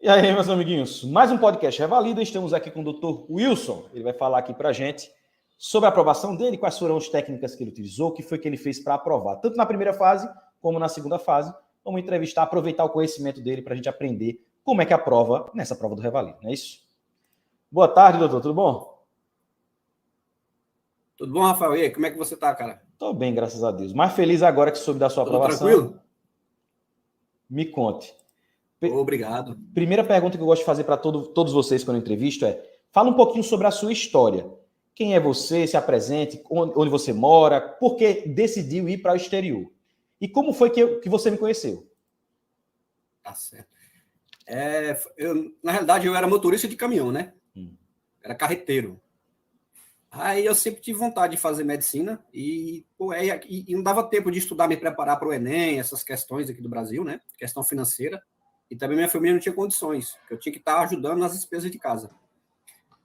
E aí, meus amiguinhos, mais um podcast Revalida. Estamos aqui com o Dr. Wilson. Ele vai falar aqui para a gente sobre a aprovação dele, quais foram as técnicas que ele utilizou, o que foi que ele fez para aprovar, tanto na primeira fase como na segunda fase. Vamos entrevistar, aproveitar o conhecimento dele para a gente aprender como é que aprova nessa prova do Revalida, não é isso? Boa tarde, doutor, tudo bom? Tudo bom, Rafael? E aí, como é que você tá, cara? Estou bem, graças a Deus. Mais feliz agora que soube da sua Tudo aprovação. tranquilo? Me conte. Obrigado. Primeira pergunta que eu gosto de fazer para todos vocês quando eu entrevisto é: fala um pouquinho sobre a sua história. Quem é você? Se apresente, onde você mora, por que decidiu ir para o exterior? E como foi que você me conheceu? Tá certo. Na realidade, eu era motorista de caminhão, né? Era carreteiro. Aí eu sempre tive vontade de fazer medicina e não dava tempo de estudar, me preparar para o Enem, essas questões aqui do Brasil, né? Questão financeira. E também minha família não tinha condições. Eu tinha que estar ajudando nas despesas de casa.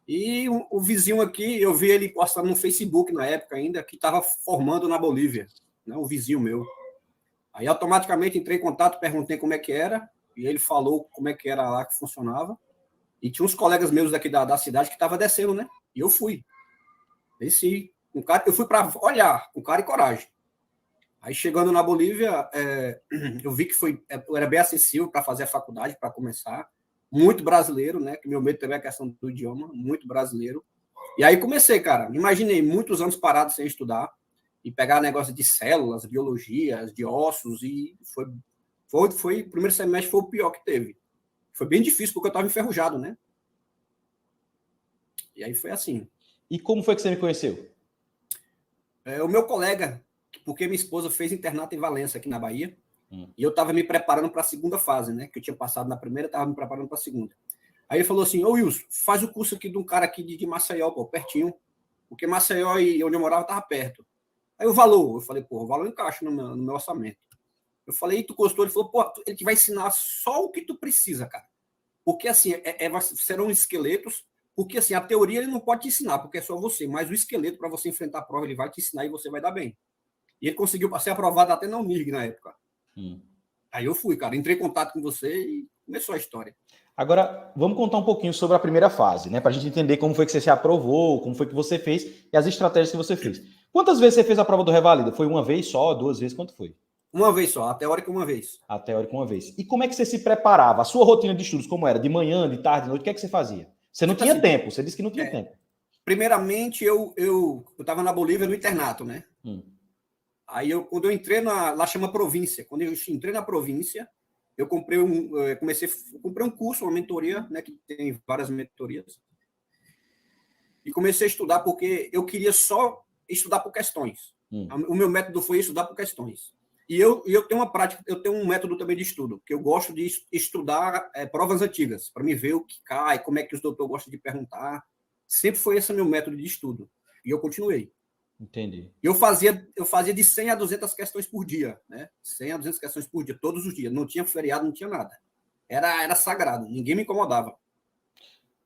E o vizinho aqui, eu vi ele postando no Facebook na época ainda, que estava formando na Bolívia, né? O vizinho meu. Aí automaticamente entrei em contato, perguntei como é que era, e ele falou como é que era lá, que funcionava. E tinha uns colegas meus daqui da cidade que estavam descendo, né? E eu fui. Desci. Eu fui para olhar, com cara e coragem. Aí chegando na Bolívia, eu vi que era bem acessível para fazer a faculdade, para começar. Muito brasileiro, né? Que meu medo também é a questão do idioma, muito brasileiro. E aí comecei, cara. Imaginei muitos anos parados sem estudar e pegar negócio de células, biologias, de ossos, e o primeiro semestre foi o pior que teve. Foi bem difícil porque eu estava enferrujado, né? E aí foi assim. E como foi que você me conheceu? O meu colega, porque minha esposa fez internato em Valença, aqui na Bahia, e eu estava me preparando para a segunda fase, né? Que eu tinha passado na primeira, estava me preparando para a segunda. Aí ele falou assim: ô Wilson, faz o curso aqui de um cara aqui de Maceió, pô, pertinho, porque Maceió e onde eu morava estava perto. Aí o valor, eu falei, pô, o valor encaixa no meu orçamento. Eu falei, e tu gostou? Ele falou, pô, ele te vai ensinar só o que tu precisa, cara. Porque assim, serão esqueletos, porque assim, a teoria ele não pode te ensinar, porque é só você, mas o esqueleto, para você enfrentar a prova, ele vai te ensinar e você vai dar bem. E ele conseguiu ser aprovado até na UNIRG na época. Aí eu fui, cara, entrei em contato com você e começou a história. Agora, vamos contar um pouquinho sobre a primeira fase, né? Para a gente entender como foi que você se aprovou, como foi que você fez e as estratégias que você fez. Quantas vezes você fez a prova do Revalida? Foi uma vez só, duas vezes? Quanto foi? Uma vez só, a teórica uma vez. A teórica uma vez. E como é que você se preparava? A sua rotina de estudos, como era? De manhã, de tarde, de noite? O que é que você fazia? Você não tinha tempo, você disse que não tinha tempo. Primeiramente, eu estava na Bolívia no internato, né? Aí, quando eu entrei lá chama província. Quando eu entrei na província, eu comprei um curso, uma mentoria, né? Que tem várias mentorias. E comecei a estudar porque eu queria só estudar por questões. O meu método foi estudar por questões. E eu tenho uma prática, eu tenho um método também de estudo, que eu gosto de estudar provas antigas, para me ver o que cai, como é que os doutores gostam de perguntar. Sempre foi esse meu método de estudo. E eu continuei. Entendi. Eu fazia de 100 a 200 questões por dia, né? 100 a 200 questões por dia, todos os dias. Não tinha feriado, não tinha nada. Era sagrado, ninguém me incomodava.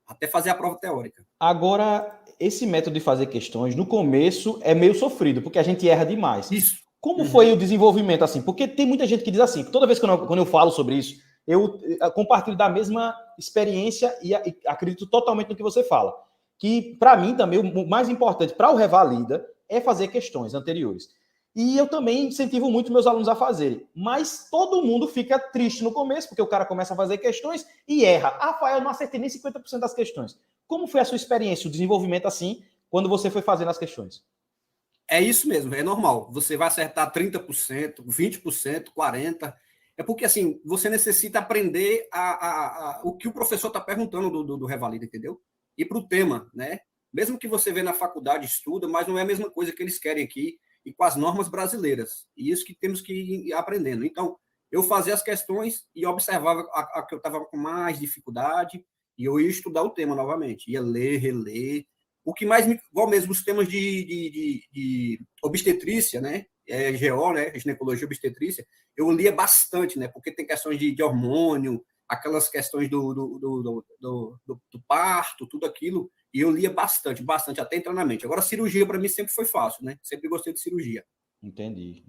Até fazer a prova teórica. Agora, esse método de fazer questões, no começo, é meio sofrido, porque a gente erra demais. Isso. Como foi o desenvolvimento, assim? Porque tem muita gente que diz assim, toda vez que quando eu falo sobre isso, eu compartilho da mesma experiência e acredito totalmente no que você fala. Que, para mim, também, o mais importante para o Revalida é fazer questões anteriores. E eu também incentivo muito meus alunos a fazerem. Mas todo mundo fica triste no começo, porque o cara começa a fazer questões e erra. Ah, Rafael, eu não acertei nem 50% das questões. Como foi a sua experiência, o desenvolvimento assim, quando você foi fazendo as questões? É isso mesmo, é normal. Você vai acertar 30%, 20%, 40%. É porque, assim, você necessita aprender o que o professor está perguntando do Revalida, entendeu? E para o tema, né? Mesmo que você vê na faculdade, estuda, mas não é a mesma coisa que eles querem aqui e com as normas brasileiras. E isso que temos que ir aprendendo. Então, eu fazia as questões e observava a que eu estava com mais dificuldade e eu ia estudar o tema novamente. Ia ler, reler. O que mais igual mesmo os temas de obstetrícia, né? GO, né? Ginecologia obstetrícia, eu lia bastante, né? Porque tem questões de hormônio, aquelas questões do parto, tudo aquilo, e eu lia bastante, até entrar na mente. Agora, cirurgia para mim sempre foi fácil, né? Sempre gostei de cirurgia. Entendi.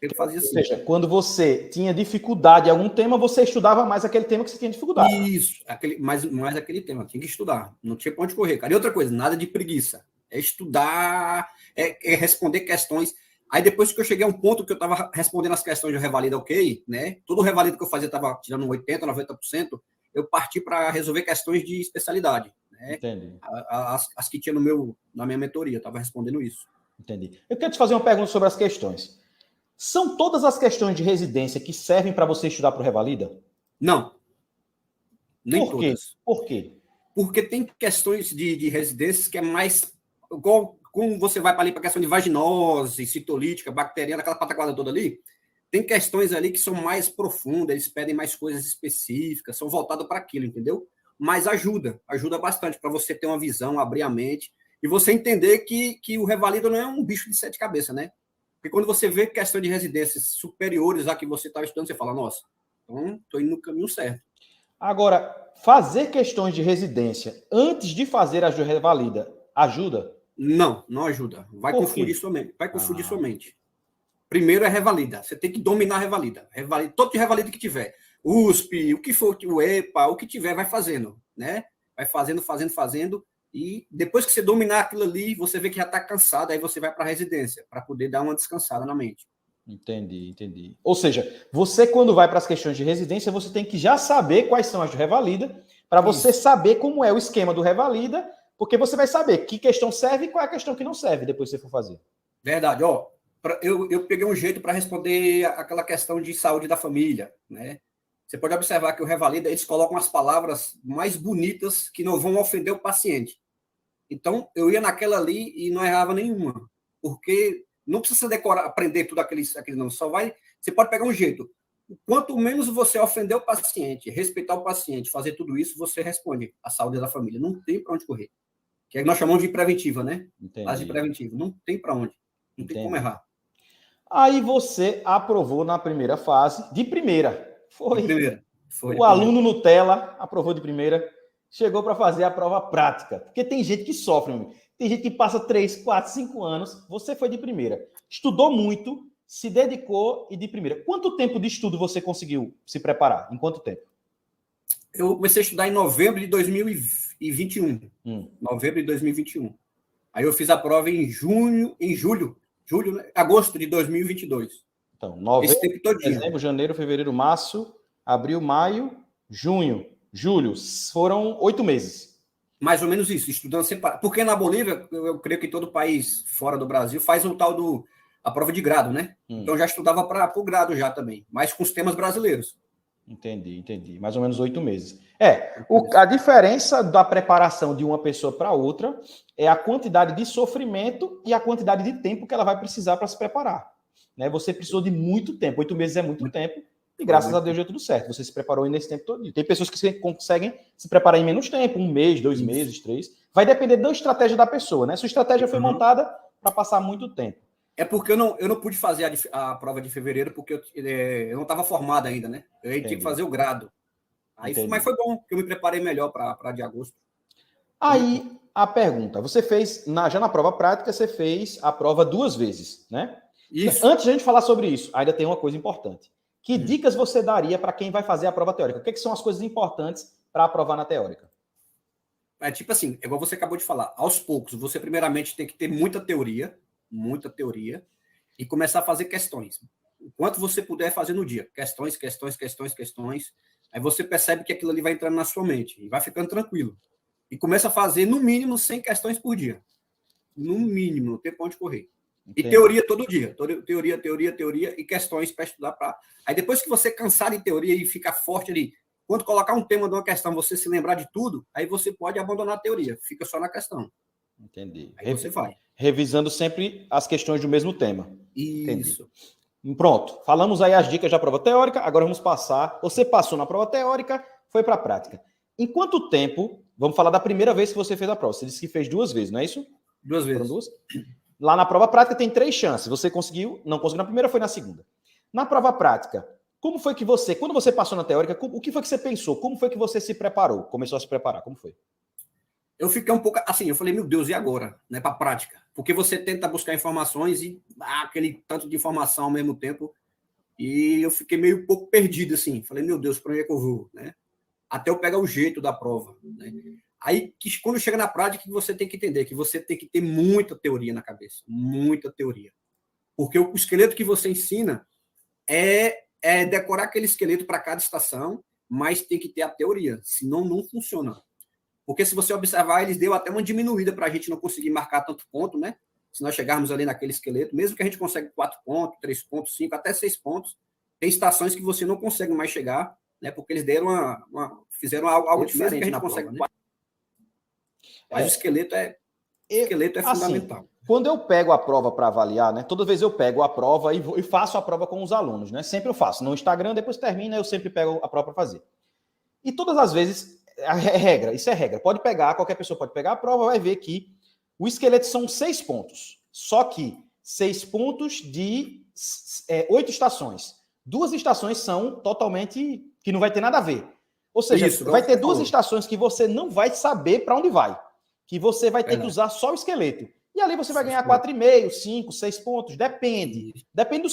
Eu fazia assim. Ou seja, quando você tinha dificuldade em algum tema, você estudava mais aquele tema que você tinha dificuldade. Isso, mais aquele tema. Tinha que estudar. Não tinha pra onde correr, cara. E outra coisa, nada de preguiça. É estudar, é responder questões. Aí depois que eu cheguei a um ponto que eu estava respondendo as questões de revalida ok, né? Todo o revalida que eu fazia estava tirando 80%, 90%, eu parti para resolver questões de especialidade. Né? Entendi. As que tinha na minha mentoria, eu estava respondendo isso. Entendi. Eu quero te fazer uma pergunta sobre as questões. São todas as questões de residência que servem para você estudar para o Revalida? Não. Nem Por quê? todas. Por quê? Porque tem questões de residências que é mais... Igual, como você vai para ali para a questão de vaginose, citolítica, bacteriana, aquela pataquada toda ali, tem questões ali que são mais profundas, eles pedem mais coisas específicas, são voltados para aquilo, entendeu? Mas ajuda bastante para você ter uma visão, abrir a mente, e você entender que o Revalida não é um bicho de 7 cabeças, né? Porque quando você vê questão de residências superiores à que você estava estudando, você fala, nossa, então estou indo no caminho certo. Agora, fazer questões de residência antes de fazer as de Revalida ajuda? Não ajuda. Vai confundir sua mente. Primeiro é revalida. Você tem que dominar a revalida. Todo de revalida que tiver. USP, o que for, o EPA, o que tiver, vai fazendo, né? Vai fazendo. E depois que você dominar aquilo ali, você vê que já está cansado, aí você vai para a residência, para poder dar uma descansada na mente. Entendi. Ou seja, você quando vai para as questões de residência, você tem que já saber quais são as de Revalida, para você saber como é o esquema do Revalida, porque você vai saber que questão serve e qual é a questão que não serve depois que você for fazer. Verdade. Ó, eu peguei um jeito para responder aquela questão de saúde da família, né? Você pode observar que o Revalida, eles colocam as palavras mais bonitas que não vão ofender o paciente. Então, eu ia naquela ali e não errava nenhuma, porque não precisa decorar, aprender tudo aquele não, só vai, você pode pegar um jeito. Quanto menos você ofender o paciente, respeitar o paciente, fazer tudo isso, você responde a saúde da família. Não tem para onde correr. Que é que nós chamamos de preventiva, né? Base de preventiva. Não tem para onde. Não tem como errar. Aí você aprovou na primeira fase, de primeira. Foi. O aluno Nutella aprovou de primeira, chegou para fazer a prova prática. Porque tem gente que sofre, meu. Tem gente que passa 3, 4, 5 anos. Você foi de primeira. Estudou muito, se dedicou e de primeira. Quanto tempo de estudo você conseguiu se preparar? Em quanto tempo? Eu comecei a estudar em novembro de 2021. Novembro de 2021. Aí eu fiz a prova em agosto de 2022. Então, novembro, dezembro, janeiro, fevereiro, março, abril, maio, junho, julho. Foram 8 meses. Mais ou menos isso, estudando separado. Porque na Bolívia, eu creio que todo país fora do Brasil faz o tal a prova de grado, né? Então já estudava para o grado já também, mas com os temas brasileiros. Entendi. Mais ou menos 8 meses. A diferença da preparação de uma pessoa para outra é a quantidade de sofrimento e a quantidade de tempo que ela vai precisar para se preparar. Né? Você precisou de muito tempo. 8 meses é muito tempo. E graças a Deus deu tudo certo. Você se preparou nesse tempo todo. Tem pessoas que conseguem se preparar em menos tempo, 1 mês, 2 meses, 3. Vai depender da estratégia da pessoa, né? Sua estratégia foi montada para passar muito tempo. É porque eu não pude fazer a prova de fevereiro, porque eu não estava formado ainda, né? Eu tinha que fazer o grado. Mas foi bom, que eu me preparei melhor para de agosto. Aí, a pergunta. Você fez, já na prova prática, você fez a prova 2 vezes, né? Isso. Antes de a gente falar sobre isso, ainda tem uma coisa importante. Que dicas você daria para quem vai fazer a prova teórica? O que são as coisas importantes para aprovar na teórica? É tipo assim, igual você acabou de falar, aos poucos, você primeiramente tem que ter muita teoria, e começar a fazer questões. O quanto você puder fazer no dia. Questões. Aí você percebe que aquilo ali vai entrando na sua mente e vai ficando tranquilo. E começa a fazer, no mínimo, 100 questões por dia. No mínimo, não tem pra onde correr. Entendi. E teoria todo dia. Teoria e questões para estudar. Aí depois que você cansar de teoria e ficar forte ali, quando colocar um tema de uma questão, você se lembrar de tudo, aí você pode abandonar a teoria. Fica só na questão. Entendi. Aí você vai. Revisando sempre as questões do mesmo tema. Isso. Entendi. Pronto. Falamos aí as dicas da prova teórica. Agora vamos passar. Você passou na prova teórica, foi para a prática. Em quanto tempo... Vamos falar da primeira vez que você fez a prova. Você disse que fez 2 vezes, não é isso? 2 vezes. Foram 2? Lá na prova prática tem 3 chances. Você conseguiu, não conseguiu na primeira, foi na segunda. Na prova prática, como foi que você, quando você passou na teórica, o que foi que você pensou? Como foi que você se preparou? Começou a se preparar? Como foi? eu fiquei um pouco assim, eu falei, meu Deus, e agora? Né, para a prática. Porque você tenta buscar informações e aquele tanto de informação ao mesmo tempo, e eu fiquei meio um pouco perdido, assim. Falei, meu Deus, para onde é que eu vou? Né? Até eu pegar o jeito da prova. Né? Aí, quando chega na prática, você tem que entender que você tem que ter muita teoria na cabeça. Muita teoria. Porque o esqueleto que você ensina é decorar aquele esqueleto para cada estação, mas tem que ter a teoria, senão não funciona. Porque se você observar, eles deu até uma diminuída para a gente não conseguir marcar tanto ponto, né? Se nós chegarmos ali naquele esqueleto, mesmo que a gente consiga 4 pontos, 3 pontos, 5, até 6 pontos, tem estações que você não consegue mais chegar, né? Porque eles deram fizeram algo diferente que a gente consegue. Prova, né? Mas o esqueleto é fundamental. Assim, quando eu pego a prova para avaliar, né? Toda vez eu pego a prova e faço a prova com os alunos, né? Sempre eu faço. No Instagram, depois termina, eu sempre pego a prova para fazer. E todas as vezes, isso é regra. Pode pegar, qualquer pessoa pode pegar a prova, vai ver que o esqueleto são 6 pontos. Só que 6 pontos de 8 estações. 2 estações são totalmente que não vai ter nada a ver. Ou seja, vai ter 2 estações que você não vai saber para onde vai. Que você vai ter que usar só o esqueleto. E ali você vai ganhar 4,5, 5, 6 pontos. Depende. Depende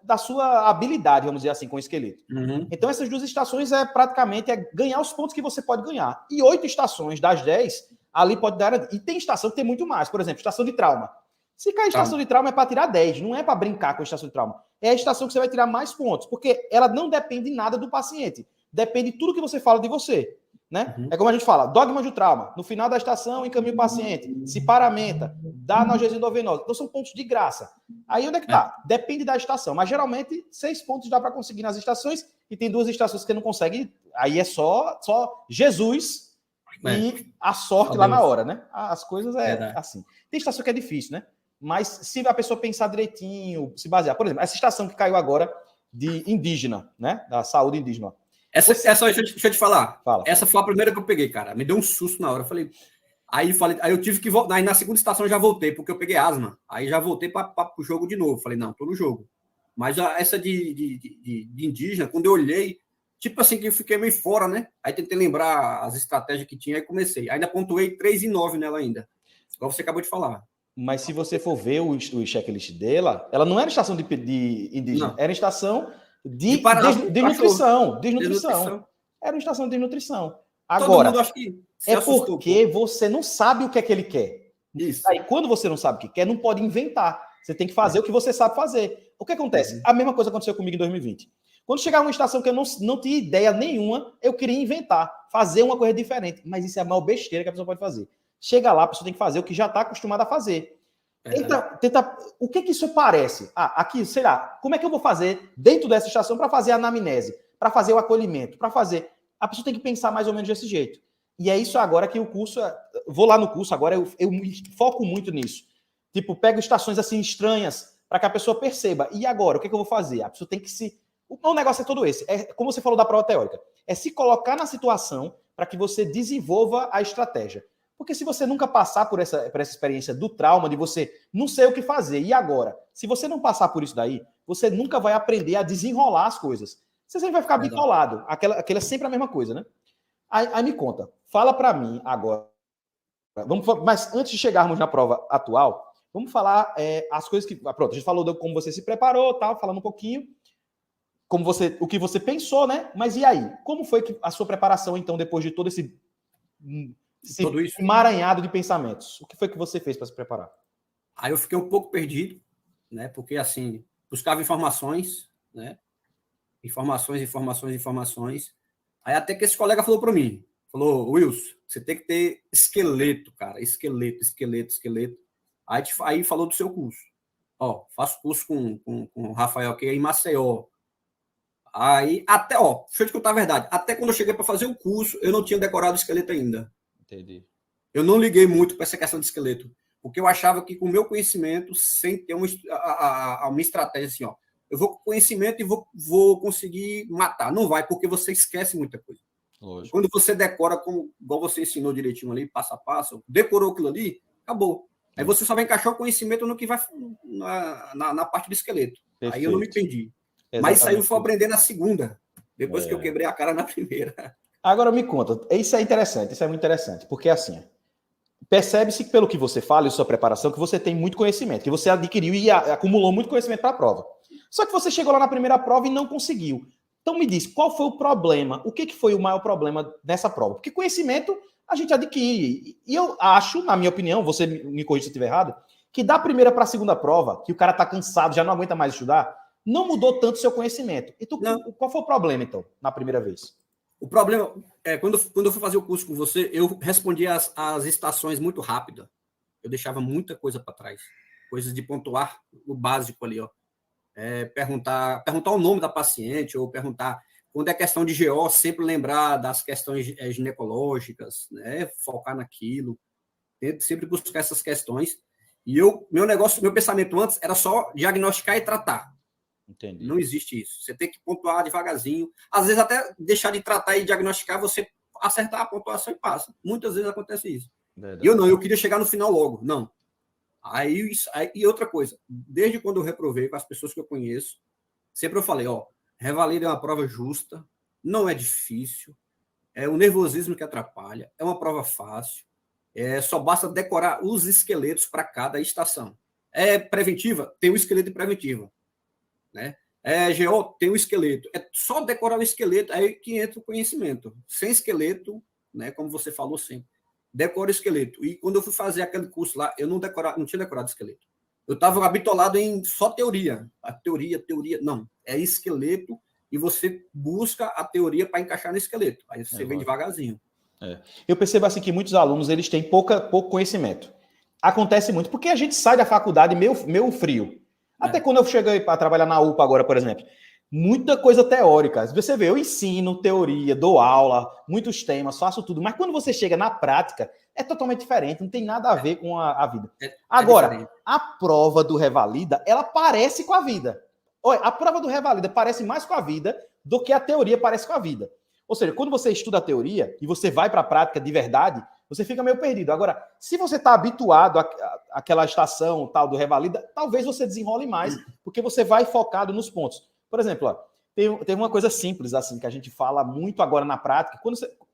da sua habilidade, vamos dizer assim, com o esqueleto. Uhum. Então, essas 2 estações praticamente ganhar os pontos que você pode ganhar. E 8 estações das 10, ali pode dar... E tem estação que tem muito mais. Por exemplo, estação de trauma. Se cair estação de trauma é para tirar 10, não é para brincar com a estação de trauma. É a estação que você vai tirar mais pontos, porque ela não depende nada do paciente. Depende de tudo que você fala de você. Né? Uhum. É como a gente fala, dogma de trauma. No final da estação, encaminha o paciente, se paramenta, dá analgesia endovenosa. Então são pontos de graça. Aí onde é que tá? Depende da estação. Mas geralmente 6 pontos dá para conseguir nas estações e tem 2 estações que você não consegue. Aí é só Jesus e a sorte lá na hora, né? As coisas assim. Tem estação que é difícil, né? Mas se a pessoa pensar direitinho, se basear. Por exemplo, essa estação que caiu agora de indígena, né? Da saúde indígena. Essa deixa eu te falar. Fala. Essa foi a primeira que eu peguei, cara. Me deu um susto na hora. Aí eu tive que voltar. Aí na segunda estação eu já voltei, porque eu peguei asma. Aí já voltei para o jogo de novo. Falei, não, tô no jogo. Mas essa de indígena, quando eu olhei, tipo assim, que eu fiquei meio fora, né? Aí tentei lembrar as estratégias que tinha, aí comecei. Ainda pontuei 3,9 nela ainda. Igual você acabou de falar. Mas se você for ver o checklist dela, ela não era estação de indígena, não. Era estação de desnutrição. Era uma estação de desnutrição. Agora, é porque você não sabe o que é que ele quer. Isso. Aí, quando você não sabe o que quer, não pode inventar. Você tem que fazer o que você sabe fazer. O que acontece? A mesma coisa aconteceu comigo em 2020. Quando chegava uma estação que eu não tinha ideia nenhuma, eu queria inventar, fazer uma coisa diferente. Mas isso é a maior besteira que a pessoa pode fazer. Chega lá, a pessoa tem que fazer o que já está acostumada a fazer. Tenta, o que isso parece? Aqui, sei lá, como é que eu vou fazer dentro dessa estação para fazer a anamnese, para fazer o acolhimento, para fazer... A pessoa tem que pensar mais ou menos desse jeito. E é isso agora que o curso... Vou lá no curso agora, eu foco muito nisso. Tipo, pego estações assim estranhas para que a pessoa perceba. E agora, o que eu vou fazer? A pessoa tem que se... O negócio é todo esse. É como você falou da prova teórica. É se colocar na situação para que você desenvolva a estratégia. Porque se você nunca passar por essa experiência do trauma, de você não sei o que fazer, e agora? Se você não passar por isso daí, você nunca vai aprender a desenrolar as coisas. Você sempre vai ficar bitolado. Aquela é sempre a mesma coisa, né? Aí me conta, fala para mim agora. Mas antes de chegarmos na prova atual, vamos falar as coisas que... Pronto, a gente falou de como você se preparou, tal, falando um pouquinho o que você pensou, né? Mas e aí? Como foi a sua preparação, então, depois de todo esse emaranhado de pensamentos? O que foi que você fez para se preparar? Aí eu fiquei um pouco perdido, né? Porque, assim, buscava informações, né? Informações. Aí até que esse colega falou para mim, Wilson, você tem que ter esqueleto, cara. Esqueleto. Aí falou do seu curso. Ó, faço curso com o Rafael aqui em Maceió. Aí, deixa eu te contar a verdade. Até quando eu cheguei para fazer o curso, eu não tinha decorado o esqueleto ainda. Entendi. Eu não liguei muito para essa questão de esqueleto, porque eu achava que com o meu conhecimento, sem ter uma estratégia assim, ó, eu vou com conhecimento e vou conseguir matar. Não vai, porque você esquece muita coisa. Lógico. Quando você decora, igual você ensinou direitinho ali, passo a passo, decorou aquilo ali, acabou. Aí você só vai encaixar o conhecimento no que vai na parte do esqueleto. Perfeito. Aí eu não me entendi. Exatamente. Mas isso aí eu fui aprender na segunda, depois que eu quebrei a cara na primeira. Agora me conta, isso é interessante, isso é muito interessante, porque assim, percebe-se pelo que você fala e sua preparação que você tem muito conhecimento, que você adquiriu e acumulou muito conhecimento para a prova. Só que você chegou lá na primeira prova e não conseguiu. Então me diz, qual foi o problema? O que foi o maior problema nessa prova? Porque conhecimento a gente adquire. E eu acho, na minha opinião, você me corrija se eu estiver errado, que da primeira para a segunda prova, que o cara está cansado, já não aguenta mais estudar, não mudou tanto o seu conhecimento. Então, qual foi o problema, então, na primeira vez? O problema é, quando eu fui fazer o curso com você, eu respondia as estações muito rápido. Eu deixava muita coisa para trás. Coisas de pontuar o básico ali, ó. Perguntar o nome da paciente, ou perguntar, quando é questão de GO, sempre lembrar das questões ginecológicas, né? Focar naquilo. Tento sempre buscar essas questões. E meu pensamento antes era só diagnosticar e tratar. Entendi. Não existe isso. Você tem que pontuar devagarzinho. Às vezes, até deixar de tratar e diagnosticar, você acertar a pontuação e passa. Muitas vezes acontece isso. Verdade. Eu queria chegar no final logo. Não. E outra coisa, desde quando eu reprovei com as pessoas que eu conheço, sempre eu falei, revalida é uma prova justa, não é difícil, é o nervosismo que atrapalha, é uma prova fácil, só basta decorar os esqueletos para cada estação. É preventiva? Tem o esqueleto de preventiva. Né? GO tem o esqueleto. É só decorar o esqueleto, aí que entra o conhecimento. Sem esqueleto, né, como você falou sempre, decora o esqueleto. E quando eu fui fazer aquele curso lá, eu não tinha decorado esqueleto. Eu estava habitolado em só teoria. A teoria. Não. É esqueleto e você busca a teoria para encaixar no esqueleto. Aí você vem devagarzinho. Eu percebo assim que muitos alunos eles têm pouco conhecimento. Acontece muito, porque a gente sai da faculdade meio frio. Até quando eu cheguei para trabalhar na UPA agora, por exemplo, muita coisa teórica. Você vê, eu ensino teoria, dou aula, muitos temas, faço tudo. Mas quando você chega na prática, é totalmente diferente, não tem nada a ver com a vida. Agora, a prova do Revalida, ela parece com a vida. Olha, a prova do Revalida parece mais com a vida do que a teoria parece com a vida. Ou seja, quando você estuda a teoria e você vai para a prática de verdade, você fica meio perdido. Agora, se você está habituado àquela estação tal do Revalida, talvez você desenrole mais, porque você vai focado nos pontos. Por exemplo, tem uma coisa simples assim que a gente fala muito agora na prática.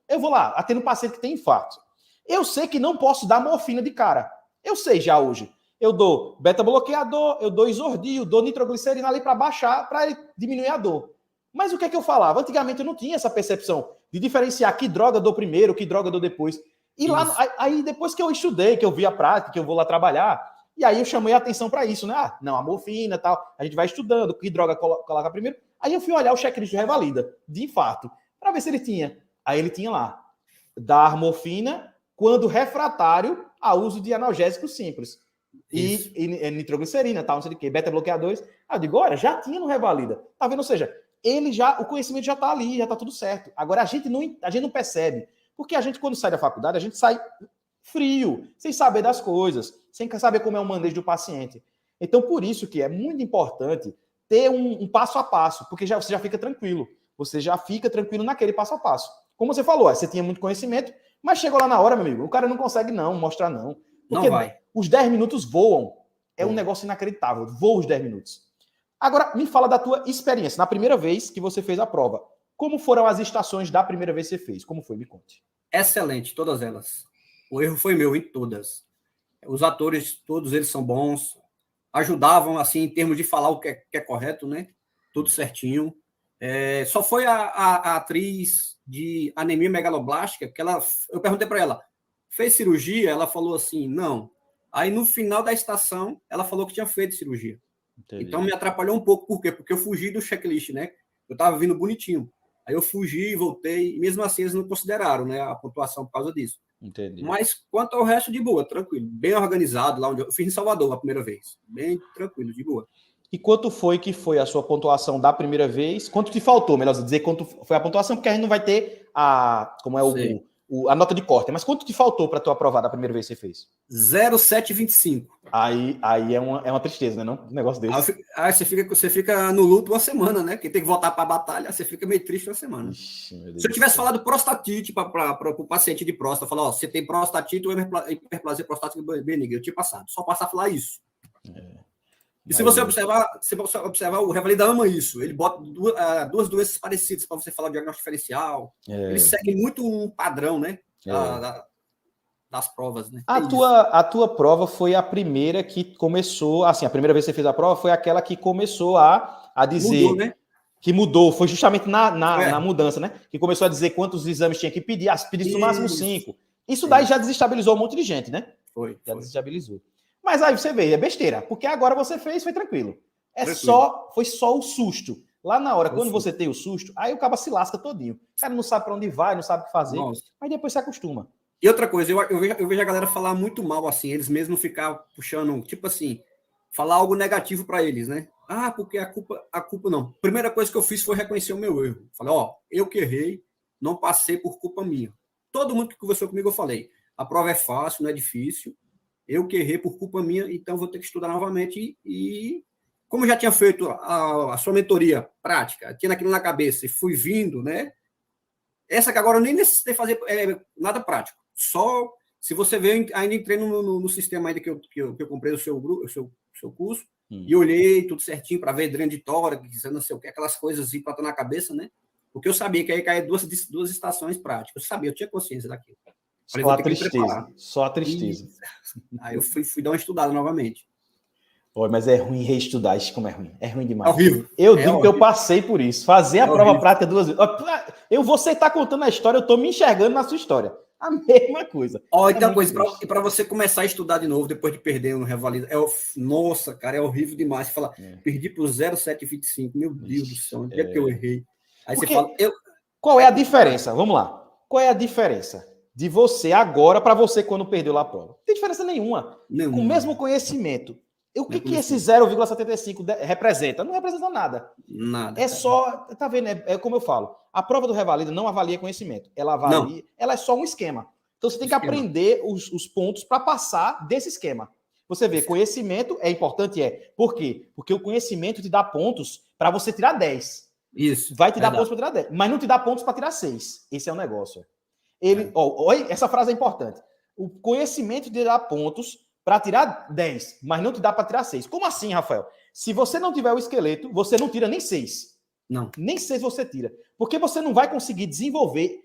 Eu vou lá, atendo um paciente que tem infarto. Eu sei que não posso dar morfina de cara. Eu sei já hoje. Eu dou beta-bloqueador, eu dou isordio, dou nitroglicerina ali para baixar, para diminuir a dor. Mas o que é que eu falava? Antigamente eu não tinha essa percepção de diferenciar que droga eu dou primeiro, que droga eu dou depois. E lá, aí depois que eu estudei, que eu vi a prática, que eu vou lá trabalhar, e aí eu chamei a atenção para isso, né? Não, a morfina e tal, a gente vai estudando, que droga coloca primeiro. Aí eu fui olhar o checklist do Revalida, de infarto, para ver se ele tinha. Aí ele tinha lá, dar morfina quando refratário a uso de analgésicos simples. E nitroglicerina, tal, não sei o quê, beta-bloqueadores. Aí eu digo, olha, já tinha no Revalida. Tá vendo? Ou seja, o conhecimento já tá ali, já tá tudo certo. Agora a gente não percebe. Porque a gente, quando sai da faculdade, a gente sai frio, sem saber das coisas, sem saber como é o manejo do paciente. Então, por isso que é muito importante ter um passo a passo, porque você já fica tranquilo. Você já fica tranquilo naquele passo a passo. Como você falou, você tinha muito conhecimento, mas chegou lá na hora, meu amigo, o cara não consegue mostrar não. Porque não vai. Os 10 minutos voam. É um negócio inacreditável. Voa os 10 minutos. Agora, me fala da tua experiência. Na primeira vez que você fez a prova, como foram as estações da primeira vez que você fez? Como foi? Me conte. Excelente, todas elas. O erro foi meu em todas. Os atores, todos eles são bons, ajudavam, assim, em termos de falar o que é correto, né? Tudo certinho. Só foi a atriz de anemia megaloblástica que eu perguntei para ela, fez cirurgia? Ela falou assim, não. Aí, no final da estação, ela falou que tinha feito cirurgia. Entendi. Então, me atrapalhou um pouco. Por quê? Porque eu fugi do checklist, né? Eu estava vindo bonitinho. Aí eu fugi, voltei, e mesmo assim eles não consideraram, né, a pontuação por causa disso. Entendi. Mas quanto ao resto, de boa, tranquilo. Bem organizado, lá onde eu fiz em Salvador a primeira vez. Bem tranquilo, de boa. E quanto foi que foi a sua pontuação da primeira vez? Quanto te faltou, melhor dizer, quanto foi a pontuação, porque a gente não vai ter a nota de corte. Mas quanto te faltou para tu aprovar da primeira vez que você fez? 0,725. Aí é uma tristeza, né? Não? Um negócio desse. Aí você fica no luto uma semana, né? Quem tem que voltar para a batalha, você fica meio triste uma semana. Ixi, se eu tivesse falado prostatite para o paciente de próstata, falar, você tem prostatite ou hiperplasia prostática benigna, eu tinha passado. Só passar a falar isso. E se você observar, o Revalida ama isso. Ele bota duas doenças parecidas para você falar o diagnóstico diferencial. Ele segue muito um padrão, né? das provas, né? A tua prova foi a primeira que começou, assim, a primeira vez que você fez a prova foi aquela que começou a dizer... Mudou, né? Que mudou, foi justamente na mudança, né? Que começou a dizer quantos exames tinha que pedir, pedisse no máximo 5. Isso daí já desestabilizou um monte de gente, né? Já desestabilizou. Mas aí você vê, é besteira, porque agora você fez, foi tranquilo. Foi só o susto. Lá na hora, quando você tem o susto, aí o cara se lasca todinho. O cara não sabe para onde vai, não sabe o que fazer, mas depois se acostuma. E outra coisa, eu vejo a galera falar muito mal, assim, eles mesmos ficar puxando, tipo assim, falar algo negativo para eles, né? Ah, porque a culpa não. Primeira coisa que eu fiz foi reconhecer o meu erro. Falei, eu que errei, não passei por culpa minha. Todo mundo que conversou comigo, eu falei, a prova é fácil, não é difícil, eu que errei por culpa minha, então vou ter que estudar novamente e como eu já tinha feito a sua mentoria prática, tinha aquilo na cabeça e fui vindo, né? Essa que agora eu nem necessitei fazer nada prático. Só, se você ver, ainda entrei no sistema ainda que eu comprei o seu curso, e olhei tudo certinho para ver dreno de tórax, não sei o que, aquelas coisas assim, para estar na cabeça, né? Porque eu sabia que aí caía duas estações práticas. Eu tinha consciência daquilo. Falei, só a tristeza. Só a tristeza. Aí eu fui dar uma estudada novamente. Mas é ruim reestudar, isso como é ruim. É ruim demais. É horrível. Eu digo que eu passei por isso. Fazer a prova prática 2 vezes. Você está contando a história, eu estou me enxergando na sua história. A mesma coisa. Então, e para você começar a estudar de novo, depois de perder no Revalida, nossa, cara, é horrível demais. Você fala, perdi por 0,725, meu Deus do céu, onde é que eu errei? Aí você fala, qual é a diferença? Vamos lá. Qual é a diferença de você agora para você quando perdeu lá a prova? Não tem diferença nenhuma. Com o mesmo conhecimento. O que esse 0,75 representa? Não representa nada. Nada. É só, tá vendo? É como eu falo. A prova do Revalida não avalia conhecimento. Ela avalia, ela é só um esquema. Então você tem que aprender os pontos para passar desse esquema. Você vê, conhecimento é importante, Por quê? Porque o conhecimento te dá pontos para você tirar 10. Isso. Vai te dar pontos para tirar 10, mas não te dá pontos para tirar 6. Esse é o negócio. Essa frase é importante. O conhecimento te dá pontos para tirar 10, mas não te dá para tirar 6. Como assim, Rafael? Se você não tiver o esqueleto, você não tira nem 6. Não. Nem 6 você tira. Porque você não vai conseguir desenvolver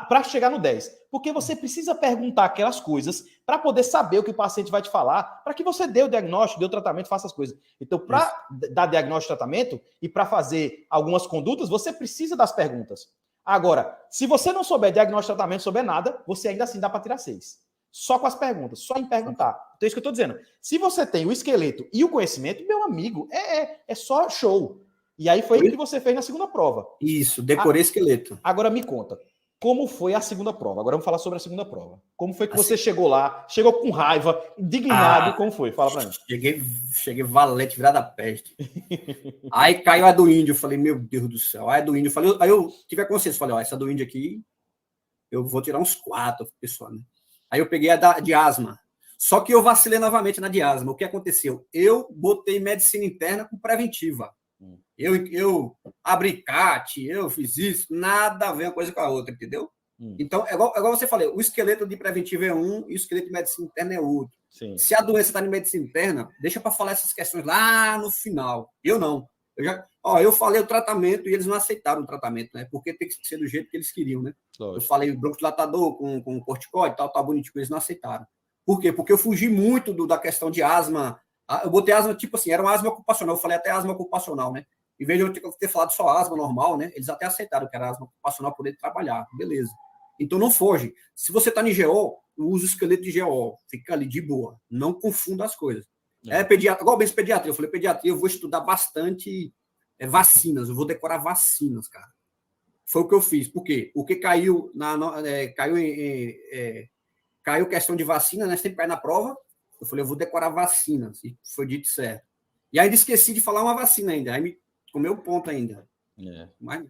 para chegar no 10. Porque você precisa perguntar aquelas coisas para poder saber o que o paciente vai te falar, para que você dê o diagnóstico, dê o tratamento, faça as coisas. Então, para dar diagnóstico e tratamento e para fazer algumas condutas, você precisa das perguntas. Agora, se você não souber diagnóstico e tratamento, souber nada, você ainda assim dá para tirar 6. Só com as perguntas, só em perguntar. Então é isso que eu estou dizendo. Se você tem o esqueleto e o conhecimento, meu amigo, é só show. E aí foi o que você fez na segunda prova. Isso, decorei esqueleto. Agora me conta, como foi a segunda prova? Agora vamos falar sobre a segunda prova. Como foi que você chegou lá? Chegou com raiva, indignado, como foi? Fala pra mim. Cheguei valente, virado a peste. Aí caiu a do índio, eu falei, meu Deus do céu. Aí a do índio, aí eu tive a consciência, falei, essa do índio aqui, eu vou tirar uns 4, pessoal, né? Aí eu peguei a de asma. Só que eu vacilei novamente na de asma. O que aconteceu? Eu botei medicina interna com preventiva. Eu abri CAT, eu fiz isso, nada a ver uma coisa com a outra, entendeu? Então, é igual você falou, o esqueleto de preventiva é um e o esqueleto de medicina interna é outro. Sim. Se a doença está em medicina interna, deixa para falar essas questões lá no final. Eu não. Eu falei o tratamento e eles não aceitaram o tratamento, né? Porque tem que ser do jeito que eles queriam, né? Lógico. Eu falei broncodilatador com corticoide, tal, bonitinho, eles não aceitaram. Por quê? Porque eu fugi muito da questão de asma. Eu botei asma, tipo assim, era uma asma ocupacional. Eu falei até asma ocupacional, né? Em vez de eu ter falado só asma normal, né? Eles até aceitaram que era asma ocupacional por ele trabalhar. Beleza. Então não foge. Se você está em GO, usa o esqueleto de GO. Fica ali de boa. Não confunda as coisas. Pediatra, igual bem pediatria. Eu falei, pediatria, eu vou estudar bastante vacinas. Eu vou decorar vacinas, cara. Foi o que eu fiz. Por quê? Porque caiu caiu questão de vacina, né? Sempre cai na prova. Eu falei, eu vou decorar vacinas. E foi dito certo. E ainda esqueci de falar uma vacina ainda. Aí me comeu ponto ainda. Mas...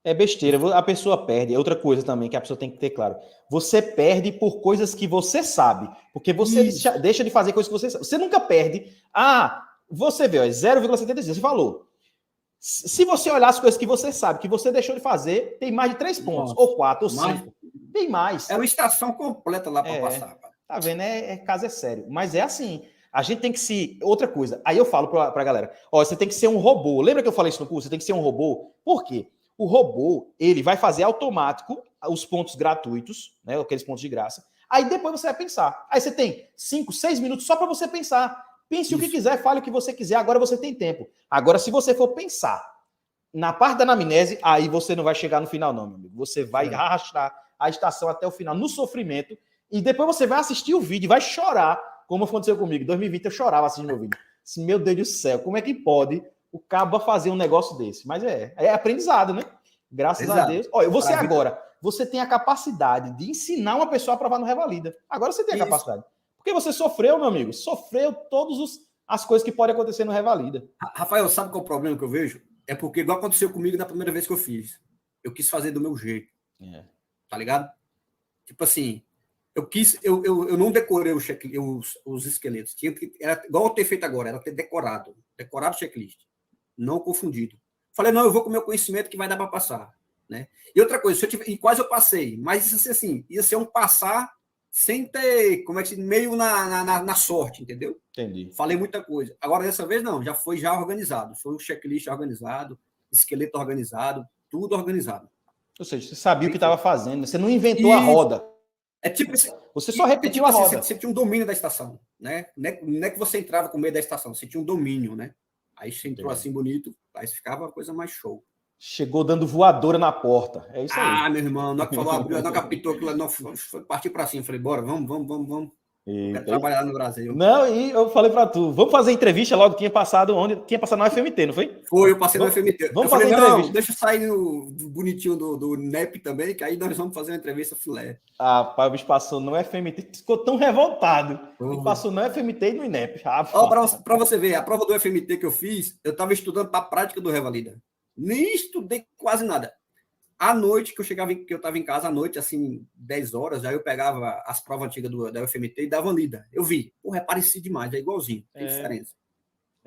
É besteira, a pessoa perde. É outra coisa também que a pessoa tem que ter claro. Você perde por coisas que você sabe. Porque você deixa de fazer coisas que você sabe. Você nunca perde. Você vê, 0,76. Você falou. Se você olhar as coisas que você sabe, que você deixou de fazer, tem mais de 3 pontos. Ou 4, ou 5. Tem mais. É uma estação completa lá para passar. Cara. Tá vendo? Caso é sério. Mas é assim. A gente tem que se... Outra coisa. Aí eu falo pra galera. Você tem que ser um robô. Lembra que eu falei isso no curso? Você tem que ser um robô. Por quê? O robô, ele vai fazer automático os pontos gratuitos, né, aqueles pontos de graça. Aí depois você vai pensar. Aí você tem 5, 6 minutos só para você pensar. Pense o que quiser, fale o que você quiser. Agora você tem tempo. Agora, se você for pensar na parte da anamnese, aí você não vai chegar no final, não, meu amigo. Você vai arrastar a estação até o final, no sofrimento, e depois você vai assistir o vídeo e vai chorar, como aconteceu comigo. Em 2020 eu chorava assistindo meu vídeo. Assim, meu Deus do céu, como é que pode o cabo fazer um negócio desse? Mas é aprendizado, né? Graças a Deus. Olha, você agora, você tem a capacidade de ensinar uma pessoa a aprovar no Revalida. Agora você tem a capacidade. Porque você sofreu, meu amigo, sofreu todas as coisas que podem acontecer no Revalida. Rafael, sabe qual é o problema que eu vejo? É porque, igual aconteceu comigo na primeira vez que eu fiz, eu quis fazer do meu jeito. Tá ligado? Tipo assim, eu não decorei os esqueletos. Era igual eu ter feito agora, era ter decorado o checklist, não confundido. Falei, não, eu vou com o meu conhecimento que vai dar para passar, né? E outra coisa, e quase eu passei, mas isso assim, ia ser um passar sem ter, como é que se meio na sorte, entendeu? Entendi. Falei muita coisa. Agora, dessa vez, não, já foi organizado. Foi o checklist organizado, esqueleto organizado, tudo organizado. Ou seja, você sabia o que estava fazendo, você não inventou a roda. É tipo assim, você só repetiu a roda. Você tinha um domínio da estação, né? Não é que você entrava com medo da estação, você tinha um domínio, né? Aí você entrou assim bonito, aí ficava uma coisa mais show. Chegou dando voadora na porta. É isso aí. Ah, meu irmão, na hora que falou, abriu, não captou aquilo, não, foi partir para cima. Falei, bora, vamos. Quero trabalhar no Brasil. Não, e eu falei para tu, vamos fazer entrevista logo, tinha passado no FMT, não foi? Foi, eu passei no FMT. Vamos fazer entrevista. Deixa eu sair bonitinho do NEP também, que aí nós vamos fazer uma entrevista filé. Ah, pai, o bicho passou no FMT, ficou tão revoltado. Ele passou no FMT e no INEP. Para você ver, a prova do FMT que eu fiz, eu estava estudando para a prática do Revalida. Nem estudei quase nada. À noite, que eu estava em casa, à noite, assim, 10 horas, aí eu pegava as provas antigas da UFMT e dava uma lida. Eu vi. Porra, é parecido demais, é igualzinho, tem diferença.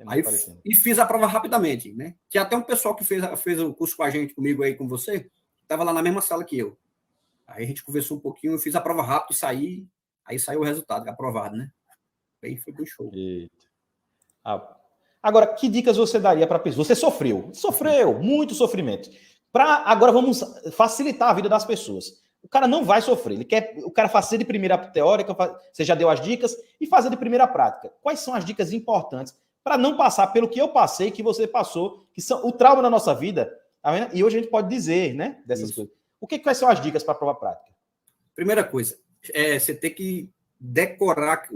Aí, e fiz a prova rapidamente, né? Tinha até um pessoal que fez o curso com a gente, comigo aí, com você, estava lá na mesma sala que eu. Aí a gente conversou um pouquinho, eu fiz a prova rápido, saí, aí saiu o resultado, aprovado, né? Aí foi bem show. Agora, que dicas você daria para a pessoa? Você sofreu muito sofrimento. Agora vamos facilitar a vida das pessoas. O cara não vai sofrer. O cara fazer de primeira teórica, você já deu as dicas, e fazer de primeira prática. Quais são as dicas importantes para não passar pelo que eu passei, que você passou, que são o trauma da nossa vida? Tá vendo? E hoje a gente pode dizer, né, dessas coisas. Quais são as dicas para a prova prática? Primeira coisa, você tem que decorar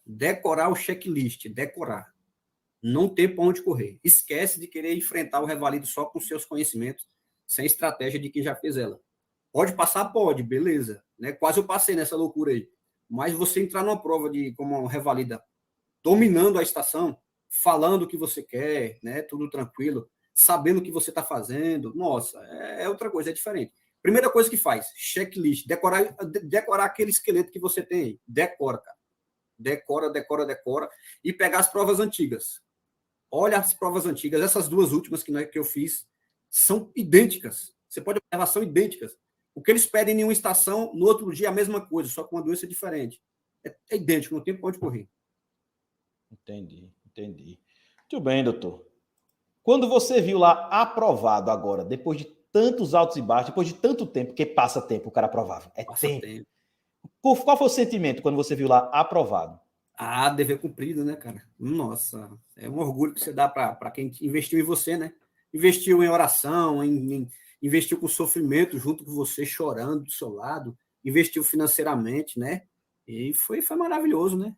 decorar o checklist, decorar. Não tem para onde correr. Esquece de querer enfrentar o Revalida só com seus conhecimentos, sem estratégia de quem já fez ela. Pode passar? Pode, beleza. Né? Quase eu passei nessa loucura aí. Mas você entrar numa prova como um Revalida, dominando a estação, falando o que você quer, né? Tudo tranquilo, sabendo o que você está fazendo, nossa, é outra coisa, é diferente. Primeira coisa que faz, checklist, decorar aquele esqueleto que você tem aí. Decora, cara. Decora. E pegar as provas antigas. Olha as provas antigas, essas duas últimas que eu fiz são idênticas. Você pode observar, são idênticas. O que eles pedem em uma estação, no outro dia a mesma coisa, só com uma doença diferente. É idêntico, não tem para onde correr. Entendi. Muito bem, doutor. Quando você viu lá aprovado agora, depois de tantos altos e baixos, depois de tanto tempo, porque passa tempo o cara aprovava. Passa tempo. Qual foi o sentimento quando você viu lá aprovado? Dever cumprido, né, cara? Nossa, é um orgulho que você dá para quem investiu em você, né? Investiu em oração, investiu com sofrimento junto com você, chorando do seu lado, investiu financeiramente, né? E foi maravilhoso, né?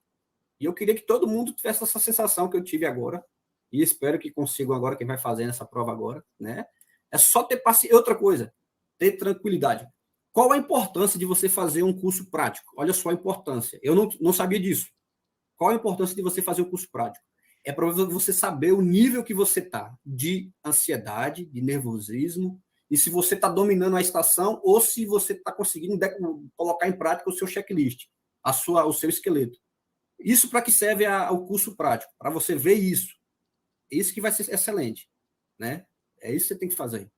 E eu queria que todo mundo tivesse essa sensação que eu tive agora, e espero que consigam agora, quem vai fazer essa prova agora, né? É só ter paciência. Outra coisa, ter tranquilidade. Qual a importância de você fazer um curso prático? Olha só a importância. Eu não sabia disso. Qual a importância de você fazer um curso prático? É para você saber o nível que você está de ansiedade, de nervosismo, e se você está dominando a estação ou se você está conseguindo colocar em prática o seu checklist, o seu esqueleto. Isso para que serve o curso prático? Para você ver isso. Isso que vai ser excelente, né? É isso que você tem que fazer.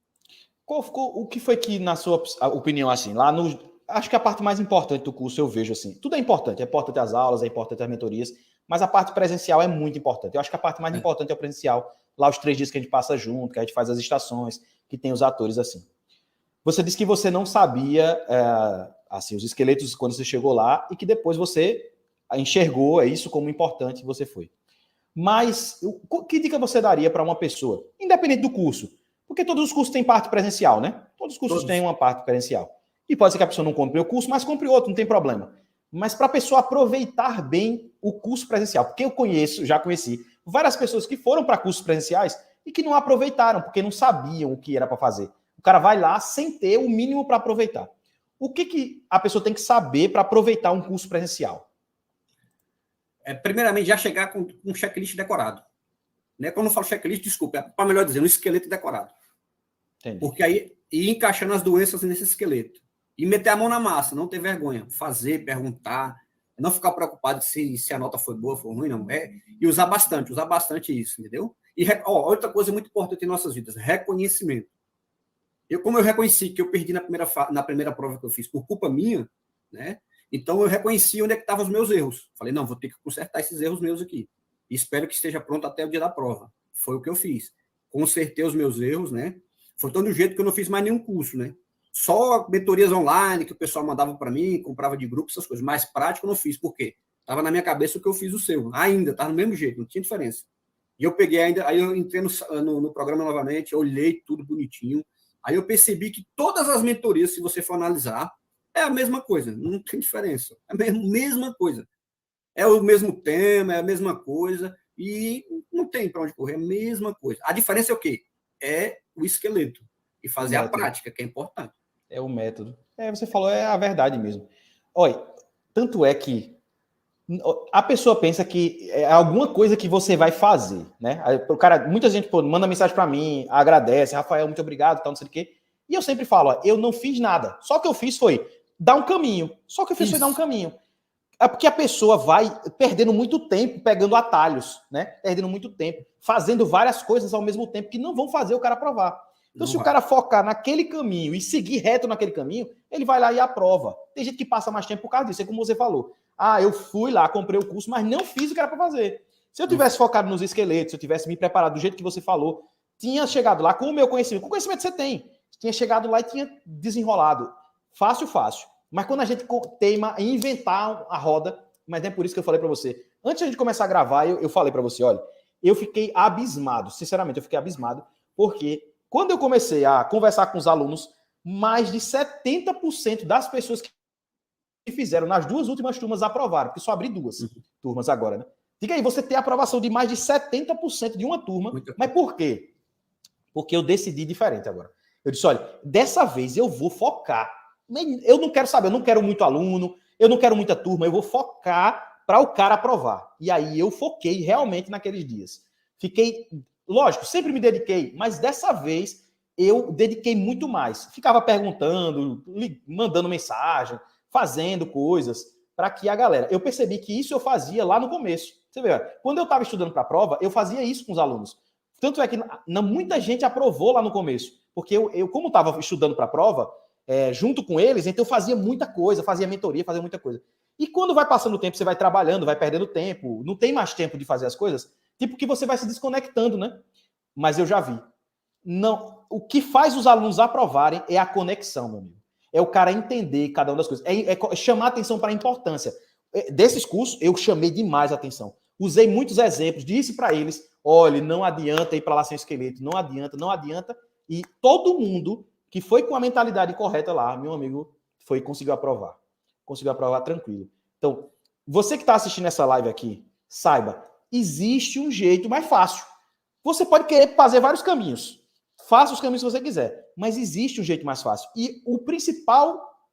O que foi que, na sua opinião, assim, lá no... Acho que a parte mais importante do curso eu vejo assim, tudo é importante as aulas, é importante as mentorias, mas a parte presencial é muito importante. Eu acho que a parte mais importante é o presencial, lá os 3 dias que a gente passa junto, que a gente faz as estações, que tem os atores assim. Você disse que você não sabia assim, os esqueletos quando você chegou lá e que depois você enxergou isso como importante e você foi. Mas que dica você daria para uma pessoa, independente do curso? Porque todos os cursos têm parte presencial, né? Todos os cursos têm uma parte presencial. E pode ser que a pessoa não compre o curso, mas compre outro, não tem problema. Mas para a pessoa aproveitar bem o curso presencial, porque eu já conheci várias pessoas que foram para cursos presenciais e que não aproveitaram, porque não sabiam o que era para fazer. O cara vai lá sem ter o mínimo para aproveitar. O que a pessoa tem que saber para aproveitar um curso presencial? Primeiramente, já chegar com um checklist decorado. Né? Quando eu falo checklist, desculpa, para melhor dizer, um esqueleto decorado. Entendi. Porque aí, ir encaixando as doenças nesse esqueleto. E meter a mão na massa, não ter vergonha. Fazer, perguntar, não ficar preocupado se a nota foi boa, foi ruim, não. E usar bastante isso, entendeu? E outra coisa muito importante em nossas vidas, reconhecimento. Como eu reconheci que eu perdi na primeira prova que eu fiz por culpa minha, né? Então eu reconheci onde é que estavam os meus erros. Falei, não, vou ter que consertar esses erros meus aqui. E espero que esteja pronto até o dia da prova. Foi o que eu fiz. Consertei os meus erros, né? Foi todo jeito que eu não fiz mais nenhum curso, né? Só mentorias online que o pessoal mandava para mim, comprava de grupo, essas coisas. Mais prático eu não fiz. Por quê? Estava na minha cabeça o que eu fiz o seu. Ainda, estava no mesmo jeito, não tinha diferença. E eu peguei ainda, aí eu entrei no programa novamente, olhei tudo bonitinho. Aí eu percebi que todas as mentorias, se você for analisar, é a mesma coisa, não tem diferença. É a mesma coisa. É o mesmo tema, é a mesma coisa, e não tem para onde correr, é a mesma coisa. A diferença é o quê? É o esqueleto. E fazer a prática, que é importante. É o método. Você falou, é a verdade mesmo. Olha, tanto é que a pessoa pensa que é alguma coisa que você vai fazer, né? O cara, muita gente manda mensagem para mim, agradece, Rafael, muito obrigado, tal, não sei o quê. E eu sempre falo, eu não fiz nada. Só que eu fiz foi dar um caminho. Só que eu fiz foi dar um caminho. É porque a pessoa vai perdendo muito tempo pegando atalhos, né? Perdendo muito tempo, fazendo várias coisas ao mesmo tempo que não vão fazer o cara aprovar. Então, se o cara focar naquele caminho e seguir reto naquele caminho, ele vai lá e aprova. Tem gente que passa mais tempo por causa disso, é como você falou. Eu fui lá, comprei o curso, mas não fiz o que era para fazer. Se eu tivesse focado nos esqueletos, se eu tivesse me preparado do jeito que você falou, tinha chegado lá com o meu conhecimento, com o conhecimento que você tem, tinha chegado lá e tinha desenrolado. Fácil. Mas quando a gente teima em inventar a roda, mas é por isso que eu falei para você. Antes de a gente começar a gravar, eu falei para você, olha, eu fiquei abismado, sinceramente, eu fiquei abismado, porque quando eu comecei a conversar com os alunos, mais de 70% das pessoas que fizeram nas 2 últimas turmas aprovaram, porque só abri 2 turmas agora, né? Diga aí, você tem aprovação de mais de 70% de uma turma, mas por quê? Porque eu decidi diferente agora. Eu disse, olha, dessa vez eu vou focar. Eu não quero saber, eu não quero muito aluno, eu não quero muita turma, eu vou focar para o cara aprovar. E aí eu foquei realmente naqueles dias. Lógico, sempre me dediquei, mas dessa vez eu dediquei muito mais. Ficava perguntando, mandando mensagem, fazendo coisas para que a galera... Eu percebi que isso eu fazia lá no começo. Você vê, quando eu estava estudando para a prova, eu fazia isso com os alunos. Tanto é que muita gente aprovou lá no começo, porque eu como estava estudando para a prova, junto com eles, então eu fazia muita coisa, fazia mentoria, fazia muita coisa. E quando vai passando o tempo, você vai trabalhando, vai perdendo tempo, não tem mais tempo de fazer as coisas, tipo que você vai se desconectando, né? Mas eu já vi. Não, o que faz os alunos aprovarem é a conexão, meu amigo. É o cara entender cada uma das coisas. É chamar atenção para a importância. Desses cursos, eu chamei demais a atenção. Usei muitos exemplos, disse para eles, olha, não adianta ir para lá sem esqueleto, não adianta. E todo mundo que foi com a mentalidade correta lá, meu amigo, conseguiu aprovar. Conseguiu aprovar tranquilo. Então, você que está assistindo essa live aqui, saiba, existe um jeito mais fácil. Você pode querer fazer vários caminhos. Faça os caminhos que você quiser. Mas existe um jeito mais fácil. E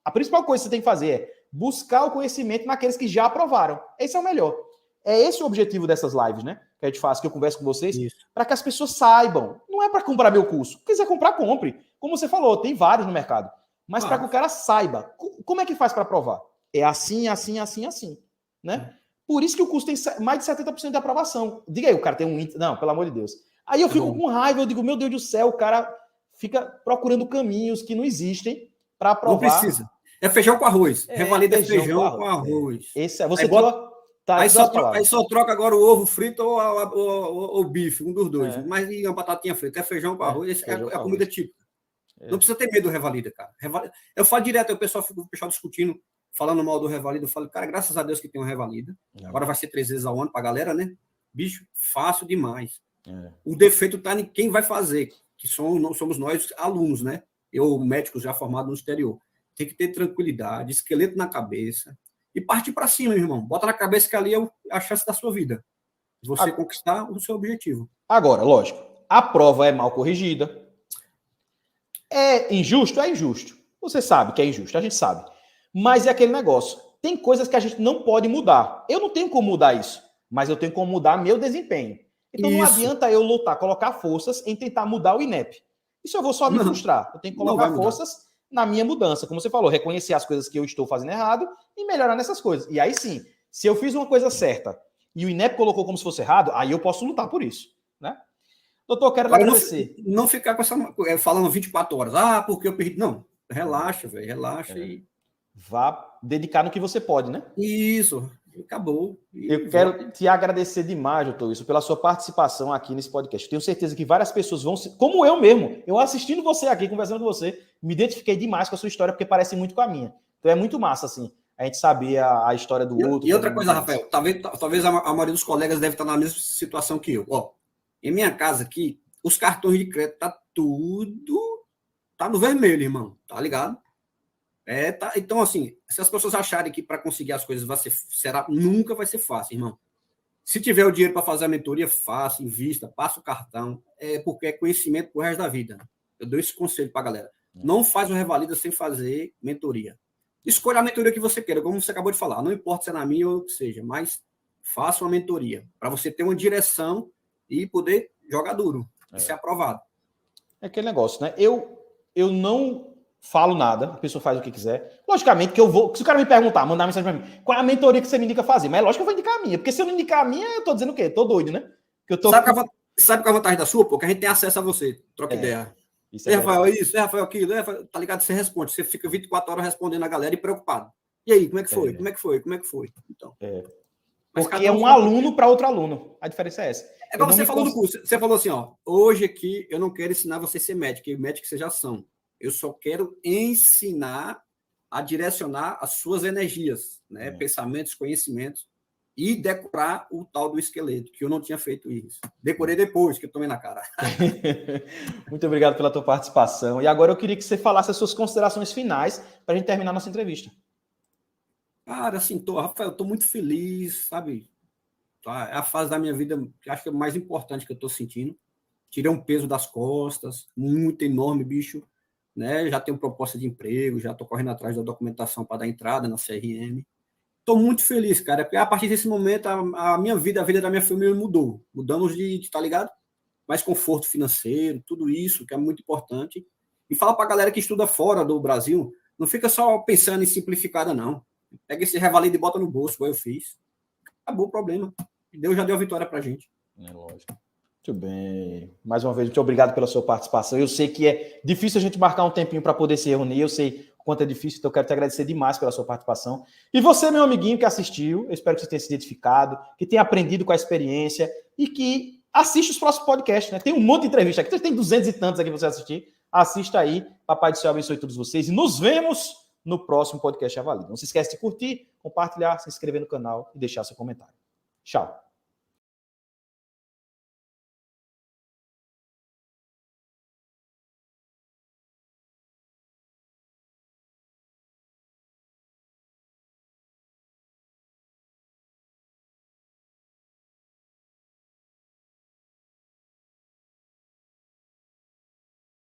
a principal coisa que você tem que fazer é buscar o conhecimento naqueles que já aprovaram. Esse é o melhor. É esse o objetivo dessas lives, né? Que a gente faz, que eu converso com vocês, para que as pessoas saibam. Não é para comprar meu curso. Se quiser comprar, compre. Como você falou, tem vários no mercado. Mas para que o cara saiba. Como é que faz para aprovar? É assim, né? Por isso que o curso tem mais de 70% de aprovação. Diga aí, o cara tem um... Não, pelo amor de Deus. Aí eu fico com raiva, eu digo, meu Deus do céu, o cara fica procurando caminhos que não existem para aprovar. Não precisa. É feijão com arroz. Revalida é feijão com arroz. Você aí só troca agora o ovo frito ou o bife, um dos dois. Mas e uma batatinha frita. É feijão com arroz, é a comida típica. Não precisa ter medo do Revalida, cara. Eu falo direto, o pessoal discutindo, falando mal do Revalida. Eu falo, cara, graças a Deus que tem um Revalida. Agora vai ser 3 vezes ao ano pra galera, né? Bicho, fácil demais. O defeito tá em quem vai fazer, que somos nós, alunos, né? Eu, médico já formado no exterior. Tem que ter tranquilidade, esqueleto na cabeça e partir para cima, meu irmão. Bota na cabeça que ali é a chance da sua vida. Você conquistar o seu objetivo. Agora, lógico, a prova é mal corrigida. É injusto? É injusto. Você sabe que é injusto, a gente sabe. Mas é aquele negócio. Tem coisas que a gente não pode mudar. Eu não tenho como mudar isso, mas eu tenho como mudar meu desempenho. Então não adianta eu lutar, colocar forças em tentar mudar o INEP. Isso eu vou só me frustrar. Eu tenho que colocar forças na minha mudança. Como você falou, reconhecer as coisas que eu estou fazendo errado e melhorar nessas coisas. E aí sim, se eu fiz uma coisa certa e o INEP colocou como se fosse errado, aí eu posso lutar por isso, né? Doutor, quero agradecer. Não ficar com essa falando 24 horas. Porque eu perdi. Não, relaxa, velho, relaxa e vá dedicar no que você pode, né? Isso, acabou. Eu quero te agradecer demais, doutor, isso, pela sua participação aqui nesse podcast. Tenho certeza que várias pessoas vão, como eu mesmo, eu assistindo você aqui, conversando com você, me identifiquei demais com a sua história, porque parece muito com a minha. Então é muito massa, assim, a gente saber a história do outro. E outra coisa, Rafael, talvez a maioria dos colegas deve estar na mesma situação que eu. Ó, em minha casa aqui, os cartões de crédito tá no vermelho, irmão, tá ligado? Então, assim, se as pessoas acharem que para conseguir as coisas nunca vai ser fácil, irmão. Se tiver o dinheiro para fazer a mentoria, faça, invista, passa o cartão, porque é conhecimento pro resto da vida. Eu dou esse conselho para a galera. Não faz o Revalida sem fazer mentoria. Escolha a mentoria que você queira, como você acabou de falar. Não importa se é na minha ou o que seja, mas faça uma mentoria para você ter uma direção e poder jogar duro e ser aprovado. É aquele negócio, né? Eu não falo nada, a pessoa faz o que quiser. Logicamente que eu vou... Se o cara me perguntar, mandar mensagem para mim, qual é a mentoria que você me indica fazer? Mas é lógico que eu vou indicar a minha, porque se eu não indicar a minha, eu tô dizendo o quê? Tô doido, né? Sabe qual é a vantagem da sua? Porque a gente tem acesso a você, troca ideia. Isso é Rafael, isso, Rafael, aquilo, tá ligado? Você responde, você fica 24 horas respondendo a galera e preocupado. E aí, como é que foi? Como é que foi? Como é que foi? Então. Porque é um aluno para outro aluno. A diferença é essa. É como você falou no curso. Você falou assim, ó, hoje aqui eu não quero ensinar você a ser médico, porque médico vocês já são. Eu só quero ensinar a direcionar as suas energias, né? Pensamentos, conhecimentos, e decorar o tal do esqueleto, que eu não tinha feito isso. Decorei depois, que eu tomei na cara. Muito obrigado pela tua participação. E agora eu queria que você falasse as suas considerações finais para a gente terminar nossa entrevista. Cara, assim, Rafael, eu tô muito feliz, sabe? É a fase da minha vida que acho que é mais importante que eu tô sentindo. Tirei um peso das costas, muito enorme, bicho. Né? Já tenho proposta de emprego, já tô correndo atrás da documentação para dar entrada na CRM. Estou muito feliz, cara, porque a partir desse momento a minha vida, a vida da minha família mudou. Mudamos de tá ligado? Mais conforto financeiro, tudo isso, que é muito importante. E fala para a galera que estuda fora do Brasil, não fica só pensando em simplificada, não. Pega esse Revalida e bota no bolso, igual eu fiz. Acabou o problema. Deus já deu a vitória pra gente. É lógico. Muito bem. Mais uma vez, muito obrigado pela sua participação. Eu sei que é difícil a gente marcar um tempinho para poder se reunir. Eu sei o quanto é difícil, então eu quero te agradecer demais pela sua participação. E você, meu amiguinho que assistiu, eu espero que você tenha se identificado, que tenha aprendido com a experiência e que assista os próximos podcasts, né? Tem um monte de entrevista aqui, tem 200 e tantos aqui para você assistir. Assista aí. Papai do Céu abençoe todos vocês. E nos vemos no próximo podcast Revalida. Não se esquece de curtir, compartilhar, se inscrever no canal e deixar seu comentário. Tchau.